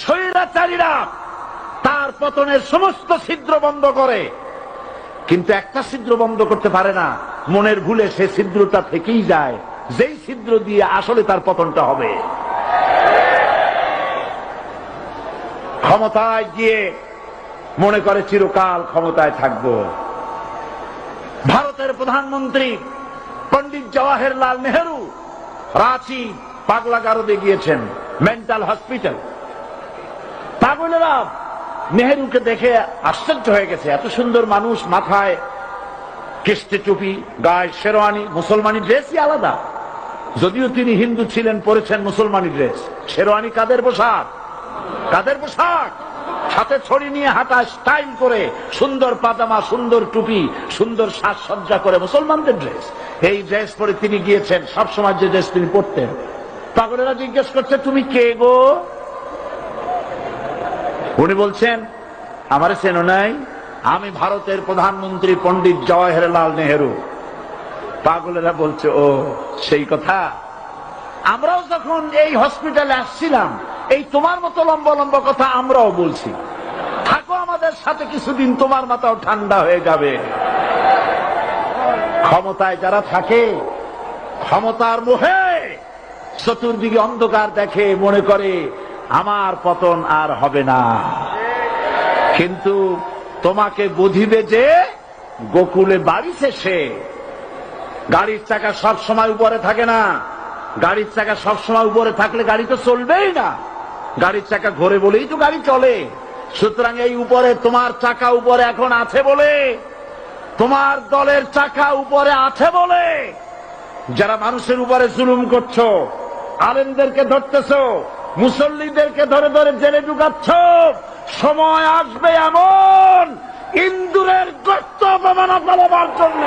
স্বৈরাচারীরা তার পতনের সমস্ত ছিদ্র বন্ধ করে, কিন্তু একটা ছিদ্র বন্ধ করতে পারে না। মনের ভুলে সে ছিদ্রটা থেকেই যায়, যেই ছিদ্র দিয়ে আসলে তার পতনটা হবে। ক্ষমতায় গিয়ে মনে করে চিরকাল ক্ষমতায় থাকবো। ভারতের প্রধানমন্ত্রী পণ্ডিত জওয়াহরলাল নেহেরু রাঁচি পাগলাগারদে গিয়েছেন, মেন্টাল হসপিটাল। পাগলেরা নেহেরুকে দেখে আশ্চর্য হয়ে গেছে, এত সুন্দর মানুষ, মাথায় কিস্তি টুপি, গায়ে শেরওয়ানি, মুসলমানি ড্রেসই আলাদা। যদিও তিনি হিন্দু ছিলেন, পরেছেন মুসলমানি ড্রেস। শেরওয়ানি কাদের পোশাক? কাদের পোশাক? হাতে ছড়ি নিয়ে হাঁটা, স্টাইল করে, সুন্দর পাজামা, সুন্দর টুপি, সুন্দর সাজসজ্জা করে, মুসলমানদের ড্রেস। এই ড্রেস পরে তিনি গিয়েছেন, সবসময় যে ড্রেস তিনি পরতেন। পাগলেরা জিজ্ঞেস করছে, তুমি কে গো? উনি বলছেন, আমারে চেনো নাই? আমি ভারতের প্রধানমন্ত্রী পণ্ডিত জওয়াহরলাল নেহেরু। পাগলেরা বলছে, ও সেই কথা। আমরাও যখন এই হসপিটালে আসছিলাম, এই তোমার মতো লম্বা লম্বা কথা আমরাও বলছি। থাকো আমাদের সাথে কিছুদিন, তোমার মাথাও ঠান্ডা হয়ে যাবে। ক্ষমতায় যারা থাকে, ক্ষমতার মোহে চতুর্দিকে অন্ধকার দেখে, মনে করে আমার পতন আর হবে না। কিন্তু তোমাকে বুঝিবে যে গোকুলে বাড়ি শেষে। গাড়ির চাকা সব সময় উপরে থাকে না। গাড়ির চাকা সব সময় উপরে থাকলে গাড়ি তো চলবেই না। গাড়ির চাকা ঘোরে বলেই তো গাড়ি চলে। সুতরাং এই উপরে তোমার চাকা উপরে এখন আছে বলে, তোমার দলের চাকা উপরে আছে বলে যারা মানুষের উপরে জুলুম করছো, আলেমদেরকে ধরতেছো, মুসল্লিদেরকে ধরে ধরে জেলে ঢুকাচ্ছ, সময় আসবে এমন ইন্দুরের গর্ত অপমানা পালাবার জন্য